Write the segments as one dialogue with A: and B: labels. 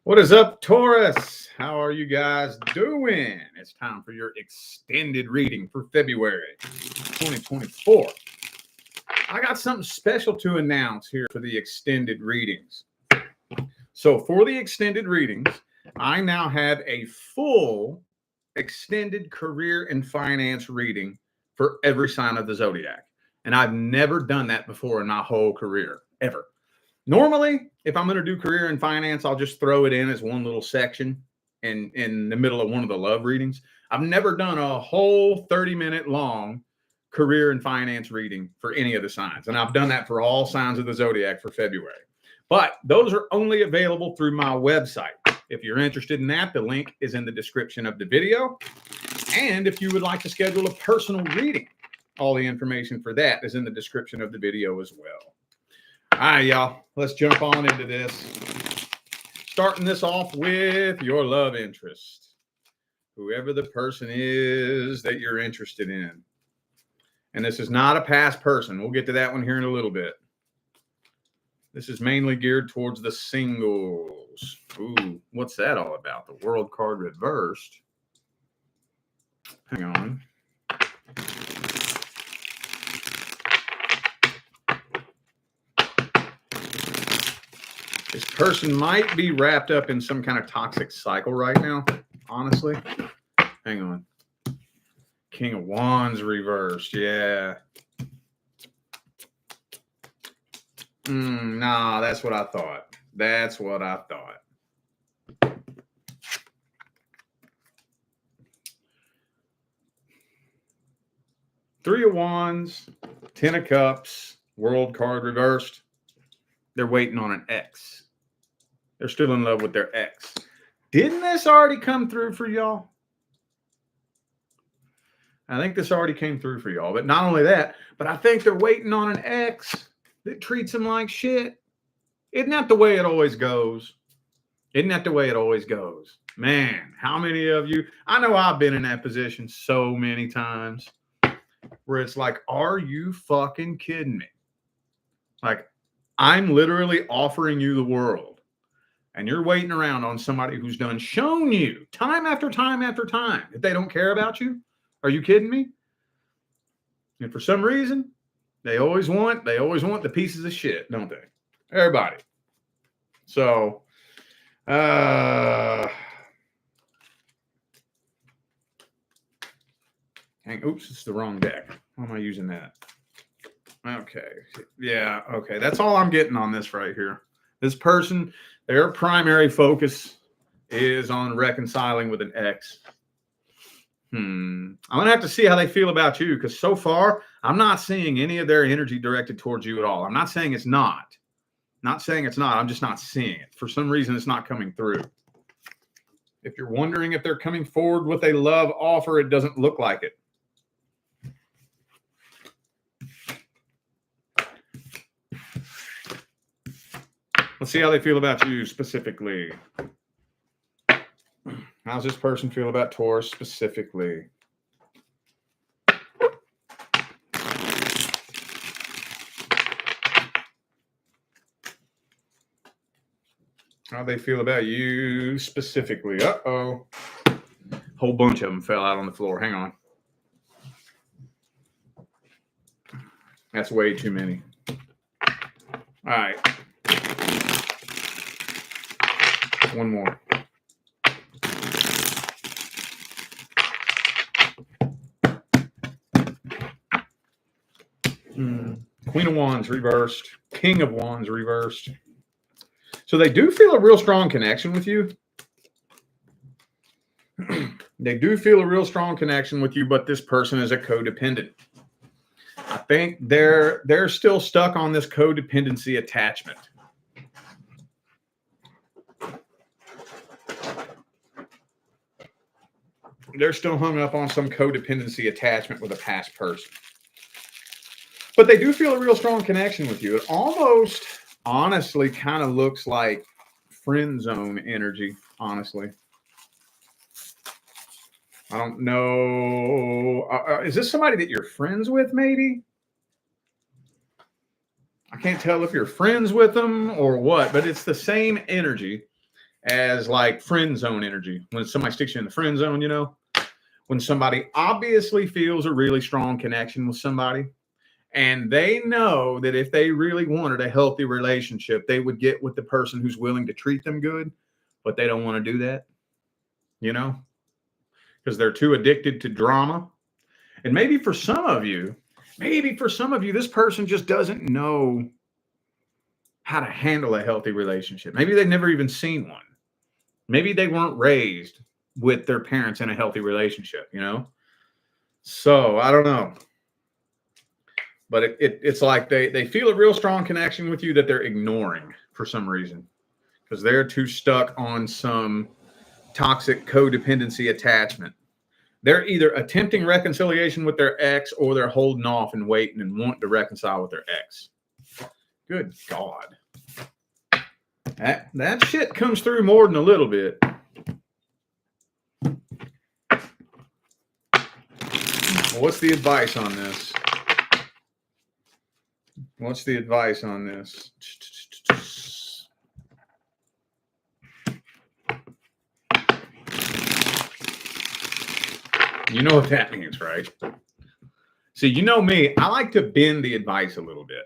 A: What is up, Taurus? How are you guys doing? It's time for your extended reading for February 2024. I got something special to announce here for the extended readings. So for the extended readings, I now have a full extended career and finance reading for every sign of the zodiac. And I've never done that before in my whole career, ever. Normally, if I'm going to do career and finance, I'll just throw it in as one little section in the middle of one of the love readings. I've never done a whole 30-minute long career and finance reading for any of the signs. And I've done that for all signs of the zodiac for February. But those are only available through my website. If you're interested in that, the link is in the description of the video. And if you would like to schedule a personal reading, all the information for that is in the description of the video as well. All right, y'all, let's jump on into this. Starting this off with your love interest. Whoever the person is that you're interested in. And this is not a past person. We'll get to that one here in a little bit. This is mainly geared towards the singles. Ooh, what's that all about? The World card reversed. Hang on. This person might be wrapped up in some kind of toxic cycle right now, honestly. Hang on. King of Wands reversed. Yeah. Nah, that's what I thought. That's what I thought. Three of Wands, 10 of Cups, World card reversed. They're waiting on an ex. They're still in love with their ex. Didn't this already come through for y'all? I think this already came through for y'all. But not only that, but I think they're waiting on an ex that treats them like shit. Isn't that the way it always goes? Isn't that the way it always goes? Man, how many of you, I know I've been in that position so many times where it's like, are you fucking kidding me? Like, I'm literally offering you the world and you're waiting around on somebody who's shown you time after time after time that they don't care about you. Are you kidding me? And for some reason, they always want the pieces of shit, don't they? Everybody. So, oops, it's the wrong deck. Why am I using that? Okay. Yeah. Okay. That's all I'm getting on this right here. This person, their primary focus is on reconciling with an ex. I'm going to have to see how they feel about you because so far, I'm not seeing any of their energy directed towards you at all. I'm not saying it's not. Not saying it's not. I'm just not seeing it. For some reason, it's not coming through. If you're wondering if they're coming forward with a love offer, it doesn't look like it. Let's see how they feel about you specifically. How's this person feel about Taurus specifically? How they feel about you specifically? Uh-oh. Whole bunch of them fell out on the floor. Hang on. That's way too many. All right. One more. Queen of Wands reversed. King of Wands reversed. So they do feel a real strong connection with you. They do feel a real strong connection with you, but this person is a codependent. I think they're still stuck on this codependency attachment. They're still hung up on some codependency attachment with a past person. But they do feel a real strong connection with you. It almost, honestly, kind of looks like friend zone energy, honestly. I don't know. Is this somebody that you're friends with, maybe? I can't tell if you're friends with them or what, but it's the same energy. as like friend zone energy. When somebody sticks you in the friend zone, you know, when somebody obviously feels a really strong connection with somebody, and they know that if they really wanted a healthy relationship, they would get with the person who's willing to treat them good, but they don't want to do that, you know, because they're too addicted to drama. And maybe for some of you, this person just doesn't know how to handle a healthy relationship. Maybe they've never even seen one. Maybe they weren't raised with their parents in a healthy relationship, you know? So I don't know. But it's like they feel a real strong connection with you that they're ignoring for some reason because they're too stuck on some toxic codependency attachment. They're either attempting reconciliation with their ex or they're holding off and waiting and want to reconcile with their ex. Good God. That shit comes through more than a little bit. What's the advice on this? What's the advice on this? You know what that means, right? See, you know me, I like to bend the advice a little bit.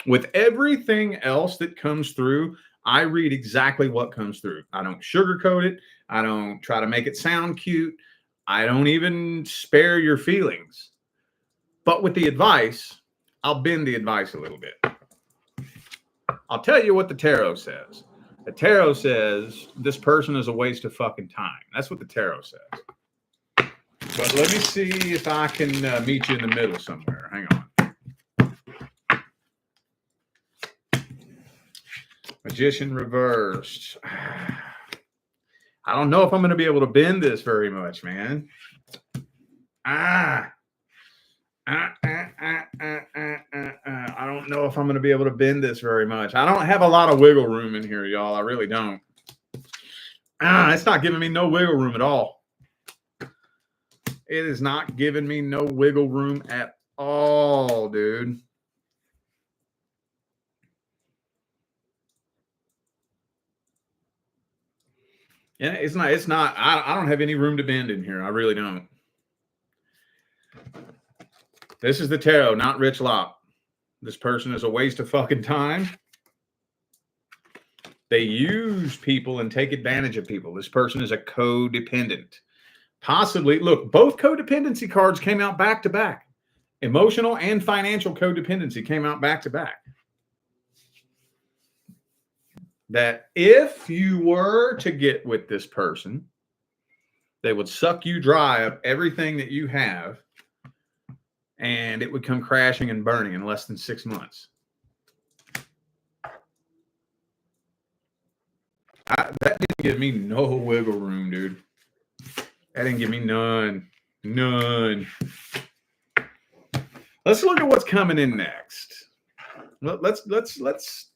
A: With everything else that comes through, I read exactly what comes through. I don't sugarcoat it. I don't try to make it sound cute. I don't even spare your feelings. But with the advice, I'll bend the advice a little bit. I'll tell you what the tarot says. The tarot says this person is a waste of fucking time. That's what the tarot says. But let me see if I can meet you in the middle somewhere. Hang on. Magician reversed. I don't know if I'm going to be able to bend this very much, man. I don't know if I'm going to be able to bend this very much. I don't have a lot of wiggle room in here, y'all. I really don't. It's not giving me no wiggle room at all. It is not giving me no wiggle room at all, dude. Yeah, it's not. I don't have any room to bend in here. I really don't. This is the tarot, not Rich Lop. This person is a waste of fucking time. They use people and take advantage of people. This person is a codependent. Possibly, look, both codependency cards came out back to back. Emotional and financial codependency came out back to back. That if you were to get with this person, they would suck you dry of everything that you have, and it would come crashing and burning in less than 6 months. That didn't give me no wiggle room, dude. That didn't give me none. None. Let's look at what's coming in next. Let's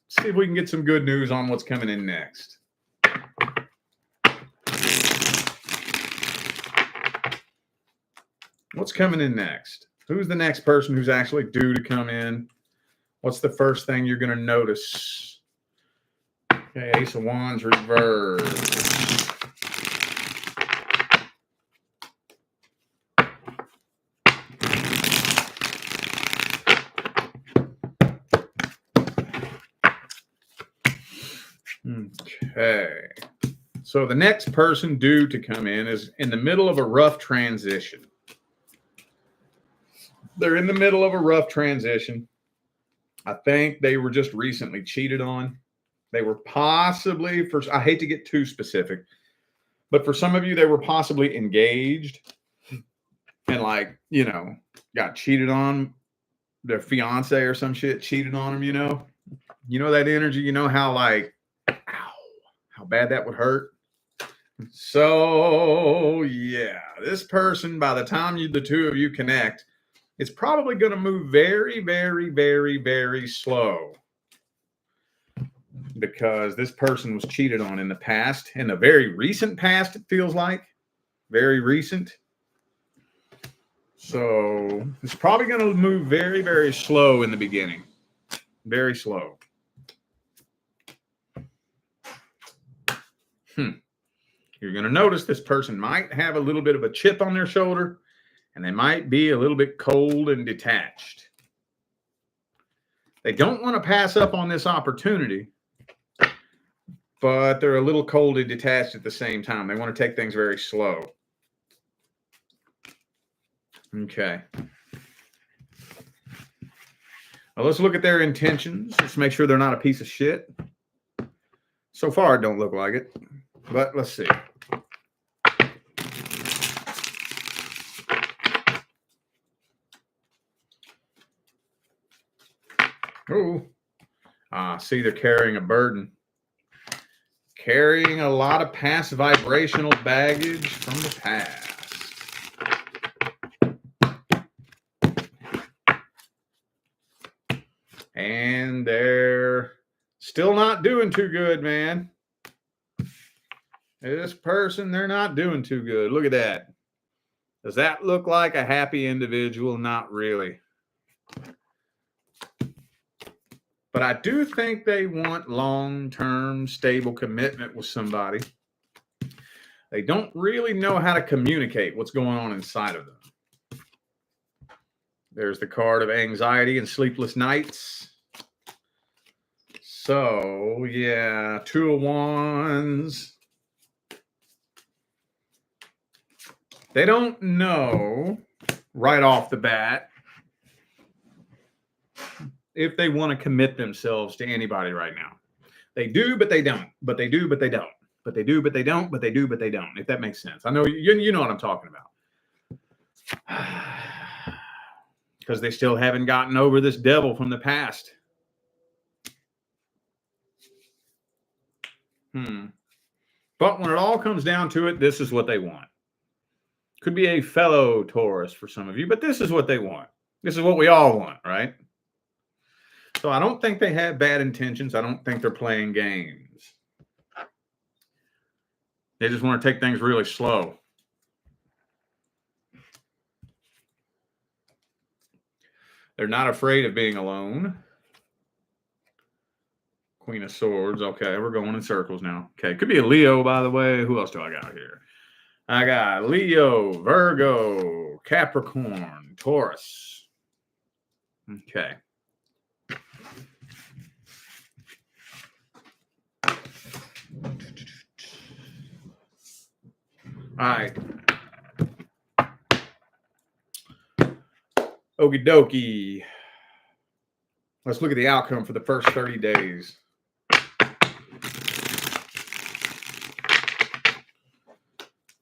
A: see if we can get some good news on what's coming in next. What's coming in next? Who's the next person who's actually due to come in? What's the first thing you're going to notice? Okay, Ace of Wands reversed. Okay. So the next person due to come in is in the middle of a rough transition. They're in the middle of a rough transition. I think they were just recently cheated on. They were possibly, I hate to get too specific, but for some of you, they were possibly engaged and got cheated on. Their fiance or some shit cheated on them, You know that energy, how how bad that would hurt. So yeah, this person, by the time the two of you connect, it's probably going to move very, very, very, very slow because this person was cheated on in the past, in the very recent past, it feels like. Very recent. So it's probably going to move very, very slow in the beginning. Very slow. You're going to notice this person might have a little bit of a chip on their shoulder, and they might be a little bit cold and detached. They don't want to pass up on this opportunity, but they're a little cold and detached at the same time. They want to take things very slow. Okay. Well, let's look at their intentions. Let's make sure they're not a piece of shit. So far, it don't look like it, but let's see. Oh, see, they're carrying a burden. Carrying a lot of past vibrational baggage from the past. And they're still not doing too good, man. This person, they're not doing too good. Look at that. Does that look like a happy individual? Not really. But I do think they want long-term, stable commitment with somebody. They don't really know how to communicate what's going on inside of them. There's the card of anxiety and sleepless nights. So, yeah, 2 of Wands. They don't know right off the bat if they want to commit themselves to anybody right now. They do, but they don't. But they do, but they don't. But they do, but they don't. But they do, but they don't. If that makes sense. I know you know what I'm talking about. Because they still haven't gotten over this devil from the past. But when it all comes down to it, this is what they want. Could be a fellow Taurus for some of you, but this is what they want. This is what we all want, right? So I don't think they have bad intentions. I don't think they're playing games. They just want to take things really slow. They're not afraid of being alone. Queen of Swords. Okay, we're going in circles now. Okay, could be a Leo, by the way. Who else do I got here? I got Leo, Virgo, Capricorn, Taurus. Okay. All right. Okie dokie. Let's look at the outcome for the first 30 days.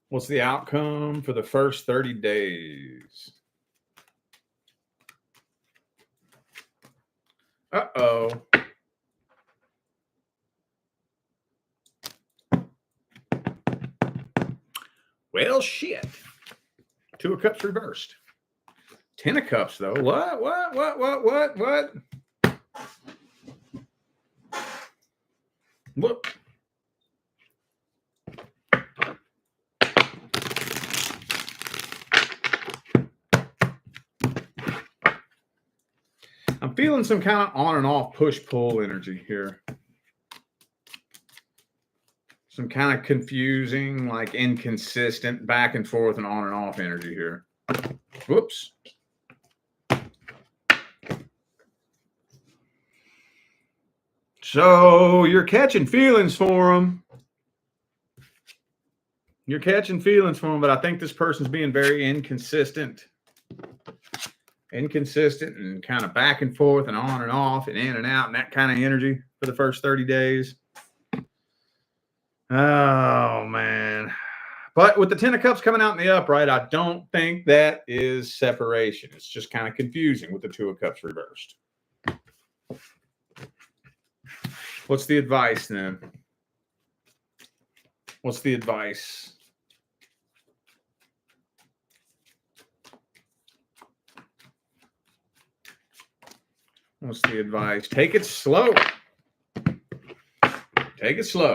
A: What's the outcome for the first 30 days? Uh-oh. Well, shit. 2 of Cups reversed. 10 of Cups, though. What? Look. I'm feeling some kind of on and off push-pull energy here. Some kind of confusing, like inconsistent, back and forth and on and off energy here. Whoops. So you're catching feelings for them. You're catching feelings for them, but I think this person's being very inconsistent. Inconsistent and kind of back and forth and on and off and in and out and that kind of energy for the first 30 days. Oh, man. But with the 10 of Cups coming out in the upright, I don't think that is separation. It's just kind of confusing with the 2 of Cups reversed. What's the advice then? What's the advice? What's the advice? Take it slow. Take it slow.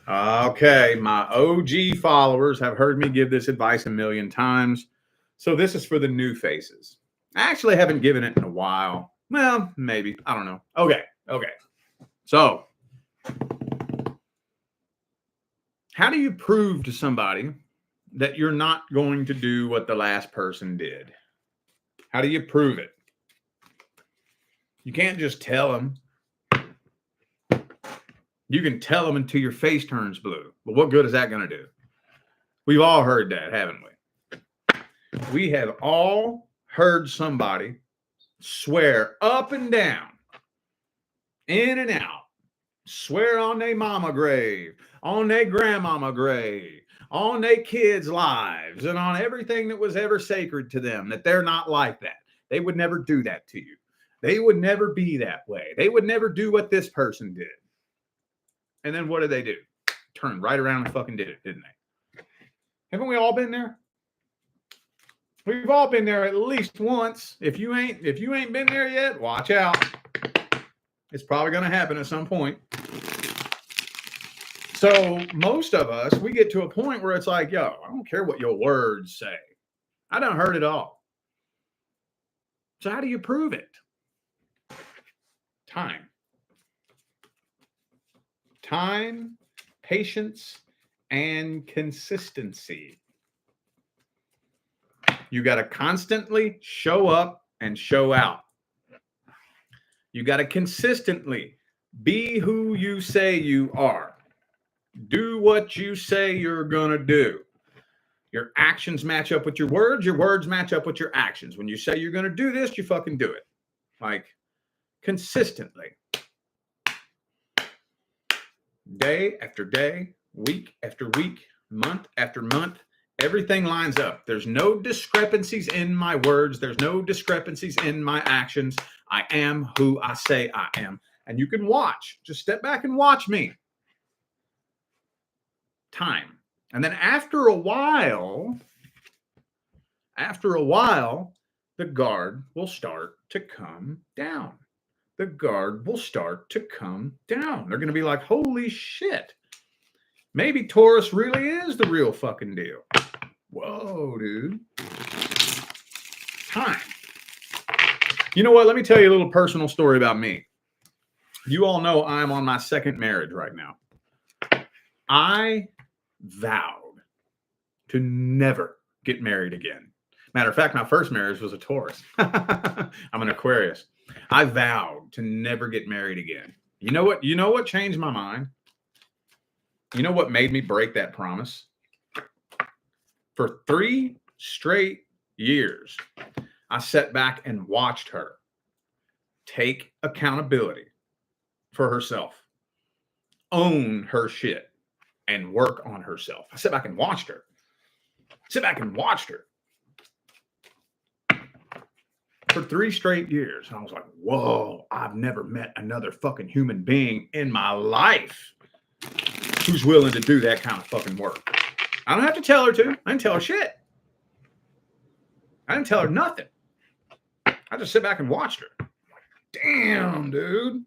A: Okay, my OG followers have heard me give this advice a million times. So this is for the new faces. I actually haven't given it in a while. Well, maybe. I don't know. Okay. So, how do you prove to somebody that you're not going to do what the last person did? How do you prove it? You can't just tell them. You can tell them until your face turns blue. But what good is that going to do? We've all heard that, haven't we? We have all heard somebody swear up and down, in and out, swear on their mama grave, on their grandmama grave, on their kids' lives, and on everything that was ever sacred to them, that they're not like that. They would never do that to you. They would never be that way. They would never do what this person did. And then what did they do? Turned right around and fucking did it, didn't they? Haven't we all been there? We've all been there at least once. If you ain't been there yet, watch out. It's probably going to happen at some point. So most of us, we get to a point where it's like, yo, I don't care what your words say. I done heard it all. So how do you prove it? Time, patience, and consistency. You got to constantly show up and show out. You got to consistently be who you say you are. Do what you say you're going to do. Your actions match up with your words match up with your actions. When you say you're going to do this, you fucking do it. Like, consistently. Day after day, week after week, month after month, everything lines up. There's no discrepancies in my words. There's no discrepancies in my actions. I am who I say I am. And you can watch. Just step back and watch me. Time. And then after a while, the guard will start to come down. The guard will start to come down. They're going to be like, holy shit. Maybe Taurus really is the real fucking deal. Whoa, dude. Time. You know what? Let me tell you a little personal story about me. You all know I'm on my second marriage right now. I vowed to never get married again. Matter of fact, my first marriage was a Taurus. I'm an Aquarius. I vowed to never get married again. You know what? You know what changed my mind? You know what made me break that promise? For 3 straight years, I sat back and watched her take accountability for herself, own her shit, and work on herself. I sat back and watched her. For 3 straight years. And I was like, whoa, I've never met another fucking human being in my life who's willing to do that kind of fucking work. I don't have to tell her to. I didn't tell her shit. I didn't tell her nothing. I just sit back and watched her. I'm like, damn, dude.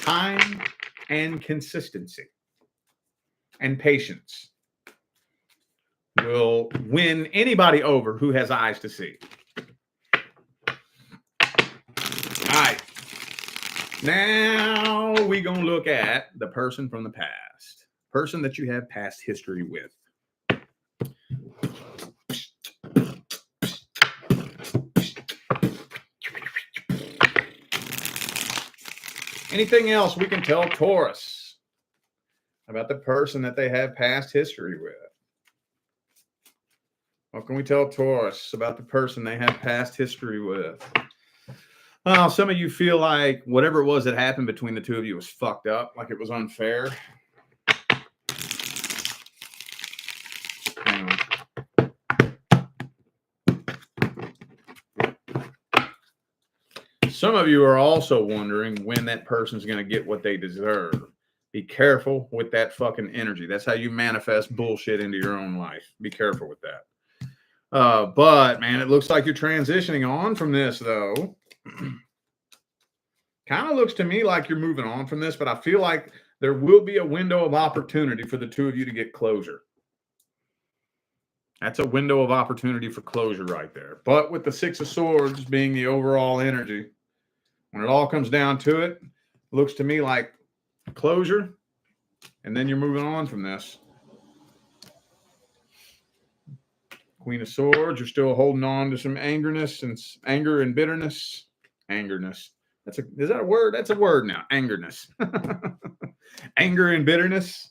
A: Time and consistency and patience will win anybody over who has eyes to see. All right. Now we're going to look at the person from the past. Person that you have past history with. Anything else we can tell Taurus about the person that they have past history with? What can we tell Taurus about the person they have past history with? Well, some of you feel like whatever it was that happened between the two of you was fucked up, like it was unfair. Some of you are also wondering when that person's going to get what they deserve. Be careful with that fucking energy. That's how you manifest bullshit into your own life. Be careful with that. But, man, it looks like you're transitioning on from this, though. Kind of looks to me like you're moving on from this, but I feel like there will be a window of opportunity for the two of you to get closure. That's a window of opportunity for closure right there. But with the Six of Swords being the overall energy, when it all comes down to it, looks to me like closure, and then you're moving on from this. Queen of Swords, you're still holding on to some anger and bitterness. Angerness. Is that a word? That's a word now. Angerness. Anger and bitterness.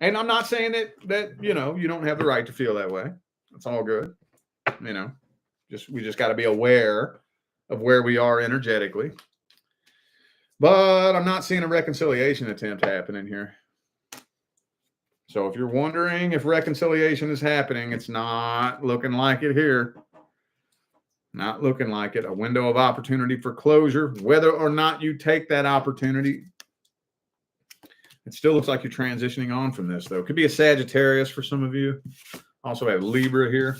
A: And I'm not saying that you don't have the right to feel that way. It's all good. We just got to be aware of where we are energetically. But I'm not seeing a reconciliation attempt happening here. So if you're wondering if reconciliation is happening, it's not looking like it here. Not looking like it. A window of opportunity for closure. Whether or not you take that opportunity, it still looks like you're transitioning on from this, though. It could be a Sagittarius for some of you. Also have Libra here.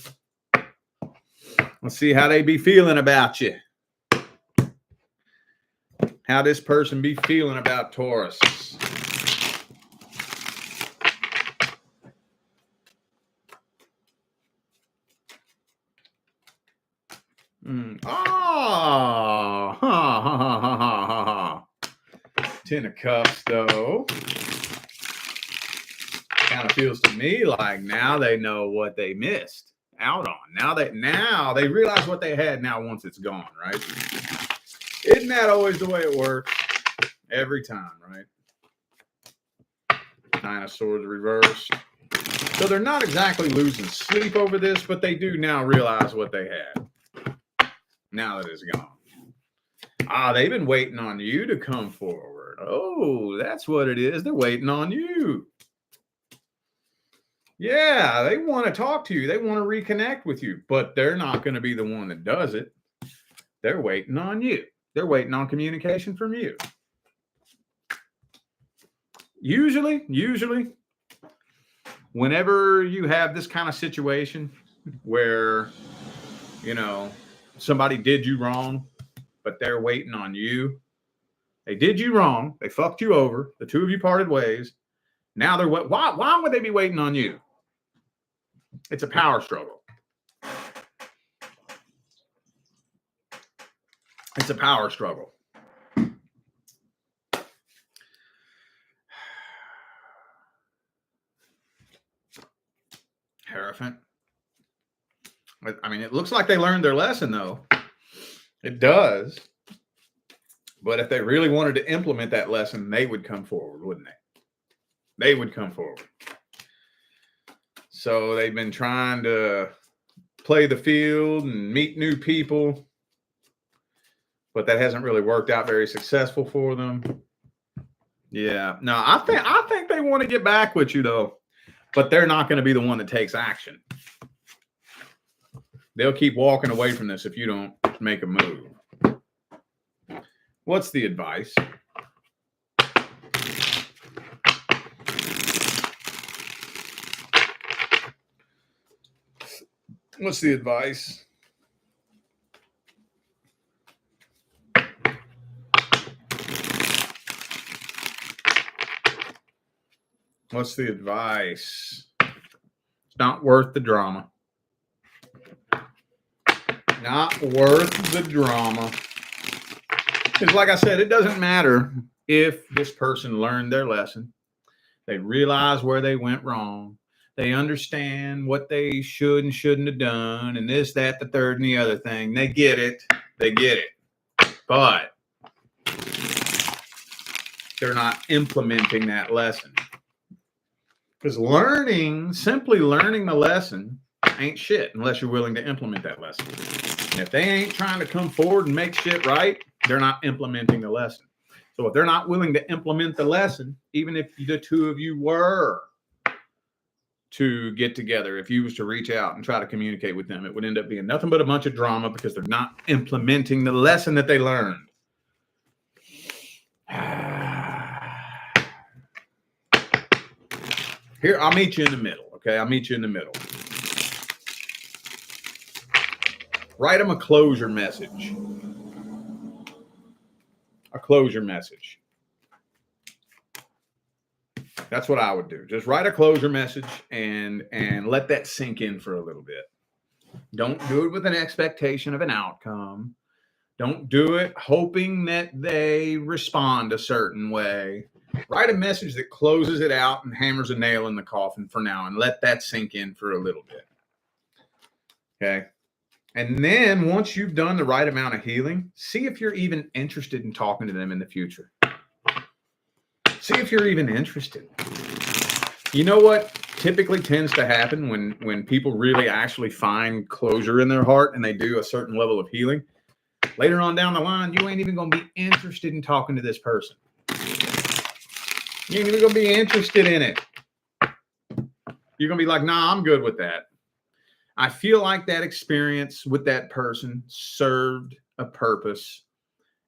A: Let's see how they be feeling about you. How this person be feeling about Taurus. Ten of Cups, though. Kind of feels to me like now they know what they missed out on. Now they realize what they had now once it's gone, right? Isn't that always the way it works? Every time, right? Nine of Swords reversed. So they're not exactly losing sleep over this, but they do now realize what they had. Now that it's gone. They've been waiting on you to come forward. Oh, that's what it is. They're waiting on you. Yeah, they want to talk to you. They want to reconnect with you, but they're not going to be the one that does it. They're waiting on you. They're waiting on communication from you. Usually, whenever you have this kind of situation where, somebody did you wrong, but they're waiting on you. They did you wrong. They fucked you over. The two of you parted ways. Now they're why would they be waiting on you? It's a power struggle. It's a power struggle. Hierophant. I mean, it looks like they learned their lesson, though. It does. But if they really wanted to implement that lesson, they would come forward, wouldn't they? They would come forward. So they've been trying to play the field and meet new people, but that hasn't really worked out very successful for them. Yeah. No, I think they want to get back with you, though, but they're not going to be the one that takes action. They'll keep walking away from this if you don't make a move. What's the advice? What's the advice? What's the advice? It's not worth the drama. Not worth the drama. Because like I said, it doesn't matter if this person learned their lesson. They realize where they went wrong. They understand what they should and shouldn't have done, and this, that, the third, and the other thing. They get it. They get it. But they're not implementing that lesson. Because simply learning the lesson ain't shit unless you're willing to implement that lesson. And if they ain't trying to come forward and make shit right, they're not implementing the lesson. So if they're not willing to implement the lesson, even if the two of you were to get together, if you was to reach out and try to communicate with them, it would end up being nothing but a bunch of drama because they're not implementing the lesson that they learned. Here, I'll meet you in the middle, okay? I'll meet you in the middle. Write them a closure message. A closure message. That's what I would do. Just write a closure message and let that sink in for a little bit. Don't do it with an expectation of an outcome. Don't do it hoping that they respond a certain way. Write a message that closes it out and hammers a nail in the coffin for now, and let that sink in for a little bit. Okay. And then once you've done the right amount of healing, see if you're even interested in talking to them in the future. See if you're even interested. You know what typically tends to happen when people really actually find closure in their heart and they do a certain level of healing? Later on down the line, you ain't even going to be interested in talking to this person. You ain't even going to be interested in it. You're going to be like, nah, I'm good with that. I feel like that experience with that person served a purpose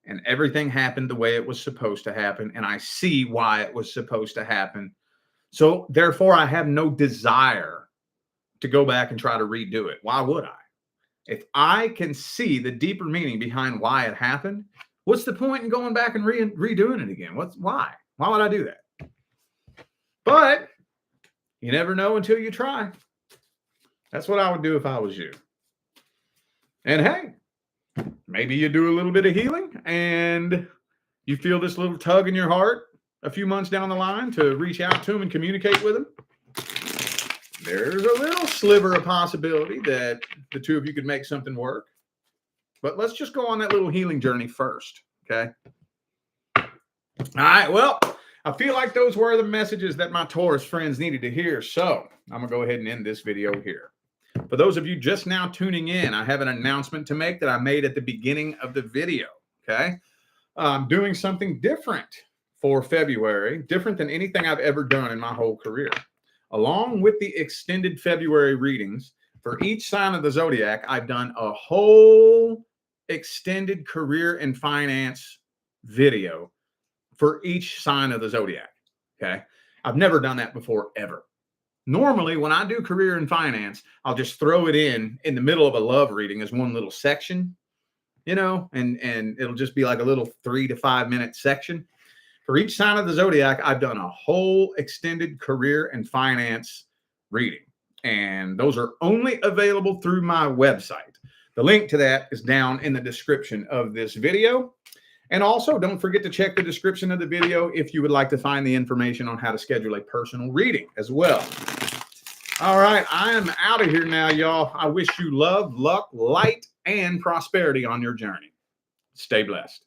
A: and everything happened the way it was supposed to happen. And I see why it was supposed to happen. So therefore, I have no desire to go back and try to redo it. Why would I? If I can see the deeper meaning behind why it happened, what's the point in going back and redoing it again? Why? Why would I do that? But you never know until you try. That's what I would do if I was you. And hey, maybe you do a little bit of healing and you feel this little tug in your heart a few months down the line to reach out to them and communicate with them. There's a little sliver of possibility that the two of you could make something work. But let's just go on that little healing journey first, okay? All right, well, I feel like those were the messages that my Taurus friends needed to hear. So I'm going to go ahead and end this video here. For those of you just now tuning in, I have an announcement to make that I made at the beginning of the video, okay? I'm doing something different for February, different than anything I've ever done in my whole career. Along with the extended February readings, for each sign of the zodiac, I've done a whole extended career and finance video for each sign of the zodiac, okay? I've never done that before, ever. Normally, when I do career and finance, I'll just throw it in the middle of a love reading as one little section, you know, and it'll just be like a little 3 to 5 minute section. For each sign of the zodiac, I've done a whole extended career and finance reading, and those are only available through my website. The link to that is down in the description of this video. And also, don't forget to check the description of the video if you would like to find the information on how to schedule a personal reading as well. All right, I am out of here now, y'all. I wish you love, luck, light, and prosperity on your journey. Stay blessed.